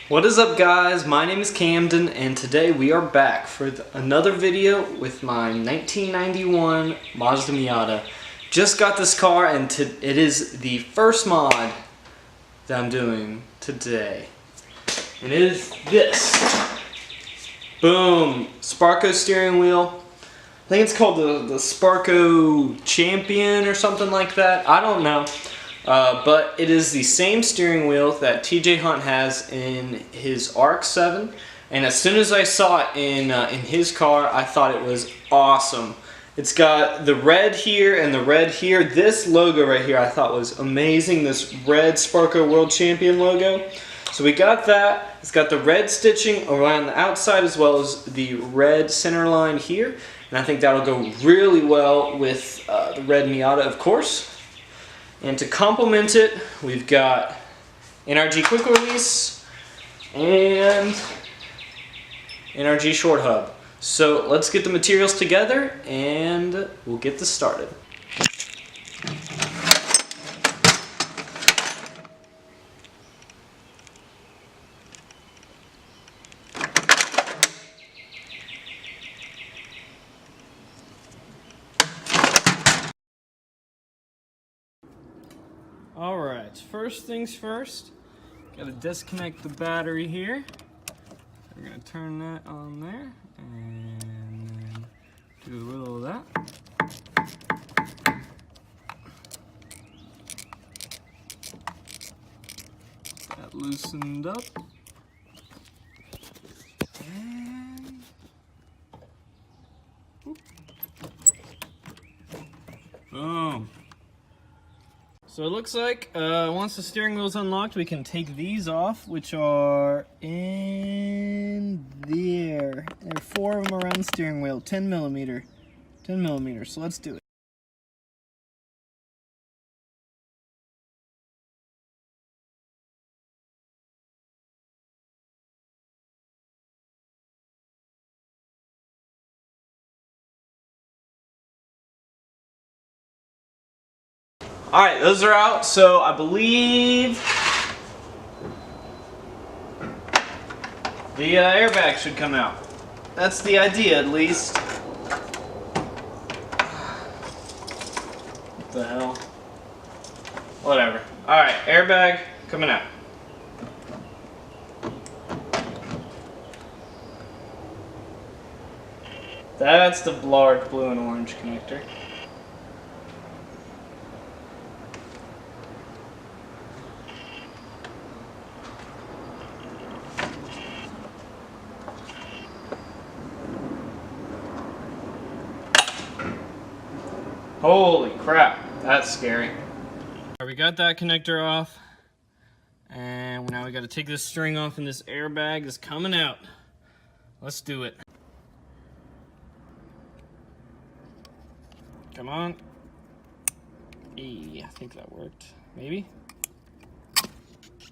What is up, guys? My name is Camden and today we are back for another video with my 1991 Mazda Miata. Just got this car and it is the first mod that I'm doing today. And it is this. Boom! Sparco steering wheel. I think it's called the Sparco Champion or something like that. I don't know. But it is the same steering wheel that TJ Hunt has in his RX-7, and as soon as I saw it in his car, I thought it was awesome. It's got the red here and the red here. This logo right here I thought was amazing, this red Sparco World Champion logo. So we got that. It's got the red stitching around the outside as well as the red center line here, and I think that'll go really well with the red Miata, of course. And to complement it, we've got NRG quick release and NRG short hub. So let's get the materials together and we'll get this started. Alright, first things first, gotta disconnect the battery here. We're gonna turn that on there and then do a little of that. That loosened up. And whoop. Boom. So it looks like once the steering wheel is unlocked, we can take these off, which are in there. There are 4 of them around the steering wheel, 10 millimeters. So let's do it. Alright, those are out, so I believe the airbag should come out. That's the idea, at least. What the hell? Whatever. Alright, airbag coming out. That's the large blue and orange connector. Holy crap, that's scary. Alright, we got that connector off, and now we got to take this string off, and this airbag is coming out. Let's do it. Come on. I think that worked. Maybe?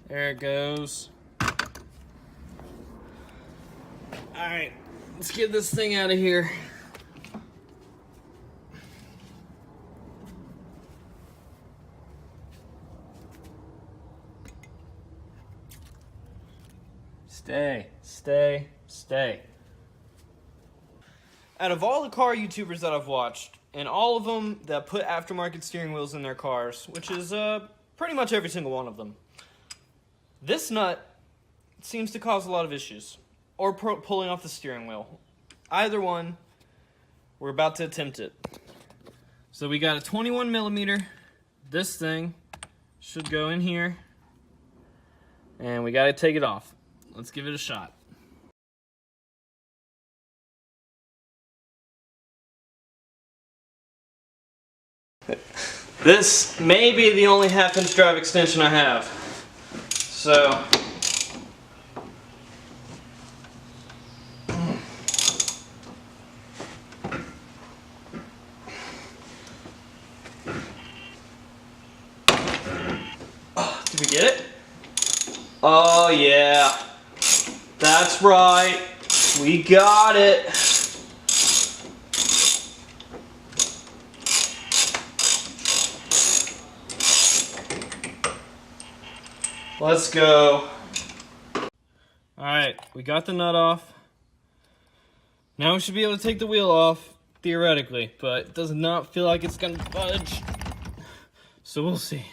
There it goes. Alright, let's get this thing out of here. Stay. Out of all the car YouTubers that I've watched, and all of them that put aftermarket steering wheels in their cars, which is pretty much every single one of them, this nut seems to cause a lot of issues. Or pulling off the steering wheel. Either one, we're about to attempt it. So we got a 21 millimeter. This thing should go in here. And we got to take it off. Let's give it a shot. This may be the only 1/2-inch drive extension I have. So did we get it? Oh yeah. That's right. We got it. Let's go. Alright, we got the nut off. Now we should be able to take the wheel off, theoretically, but it does not feel like it's gonna budge. So we'll see.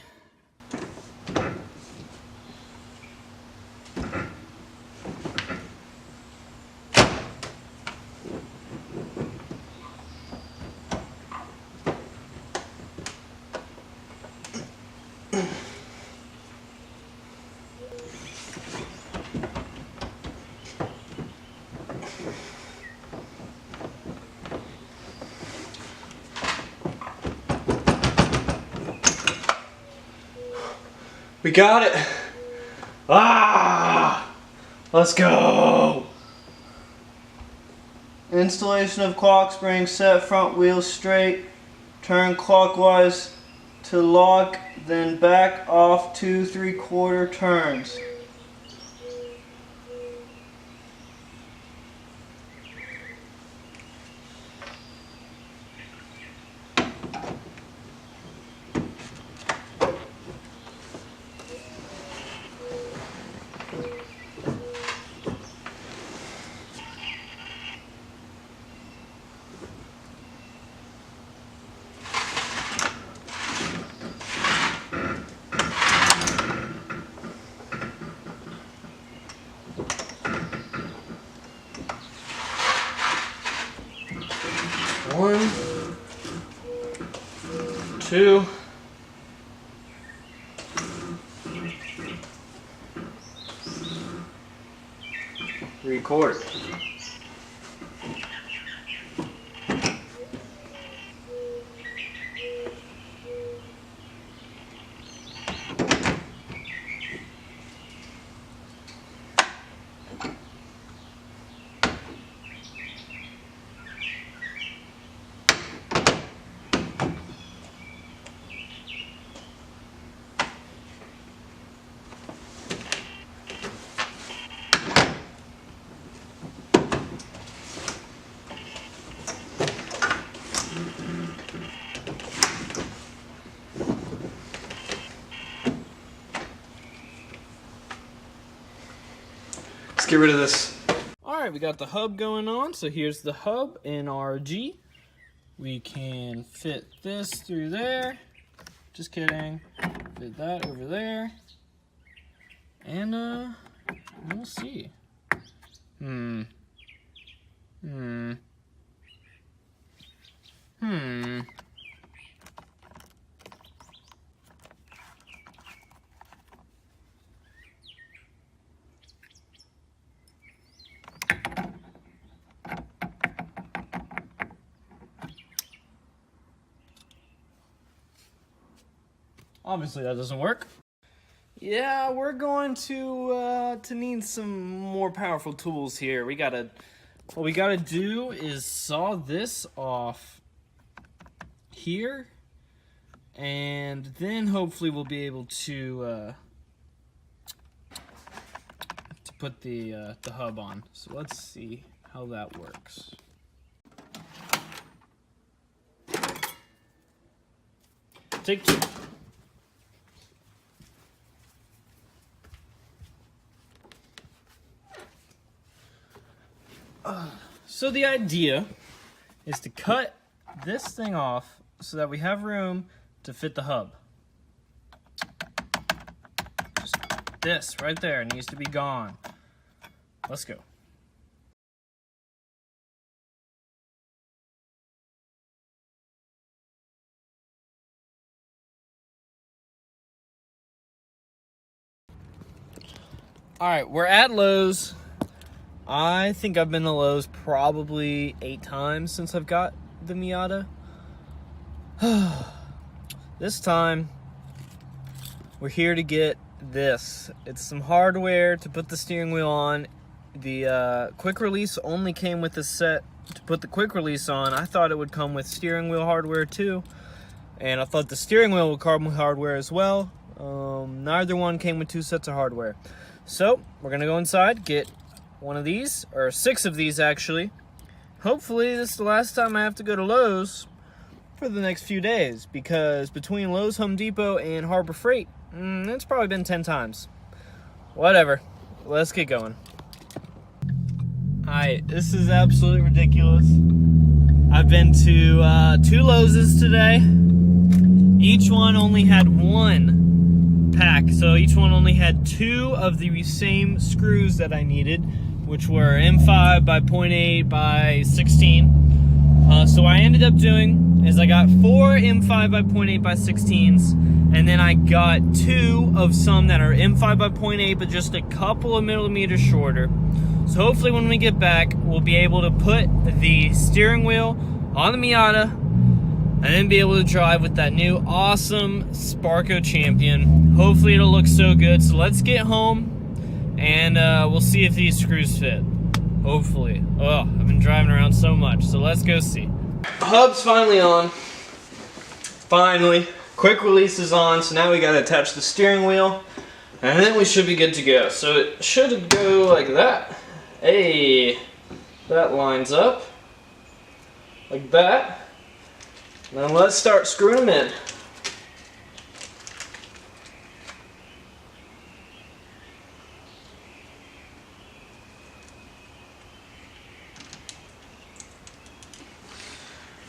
We got it! Ah! Let's go! Installation of clock spring, set front wheel straight, turn clockwise to lock, then back off 2 3/4 turns. One, two, record. Let's get rid of this. Alright, we got the hub going on. So here's the hub in RG. We can fit this through there. Just kidding. Fit that over there. And we'll see. Obviously that doesn't work. Yeah, we're going to need some more powerful tools here. What we gotta do is saw this off here, and then hopefully we'll be able to put the hub on. So let's see how that works. Take two. So the idea is to cut this thing off so that we have room to fit the hub. Just this right there needs to be gone. Let's go. All right, we're at Lowe's. I think I've been to Lowe's probably 8 times since I've got the Miata. This time, we're here to get this. It's some hardware to put the steering wheel on. The quick release only came with the set to put the quick release on. I thought it would come with steering wheel hardware too. And I thought the steering wheel would come with hardware as well. Neither one came with 2 sets of hardware. So, we're gonna go inside, get one of these, or 6 of these actually. Hopefully this is the last time I have to go to Lowe's for the next few days, because between Lowe's, Home Depot, and Harbor Freight, it's probably been 10 times. Whatever, let's get going. Alright, this is absolutely ridiculous. I've been to 2 Lowe's today. Each one only had 1 pack, so each one only had 2 of the same screws that I needed, which were M5 by 0.8 by 16. So what I ended up doing is I got 4 M5 by 0.8 by 16s, and then I got 2 of some that are M5 by 0.8 but just a couple of millimeters shorter. So hopefully when we get back, we'll be able to put the steering wheel on the Miata and then be able to drive with that new awesome Sparco Champion. Hopefully it'll look so good. So let's get home and we'll see if these screws fit. Hopefully. Oh, I've been driving around so much, so let's go see. Hub's finally on. Finally. Quick release is on, so now we gotta attach the steering wheel, and then we should be good to go. So it should go like that. Hey, that lines up. Like that. Now let's start screwing them in.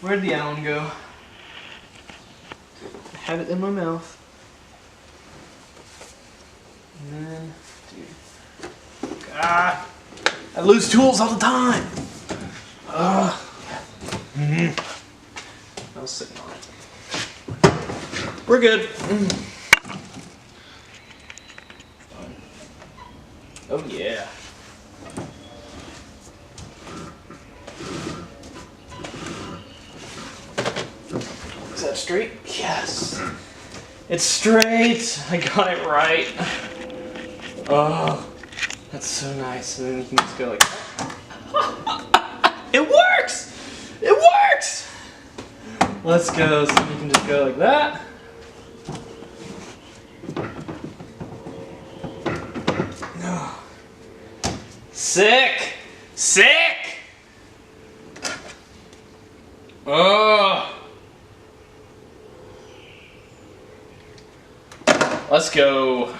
Where'd the Allen go? I have it in my mouth. And then, dude. God, I lose tools all the time. I was sitting on it. We're good. Oh yeah. Is that straight? Yes. It's straight. I got it right. Oh, that's so nice. And then you can just go like that. It works! It works! Let's go. So you can just go like that. No. Sick! Sick! Oh! Let's go.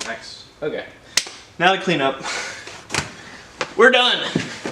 Nice. Okay. Now to clean up. We're done.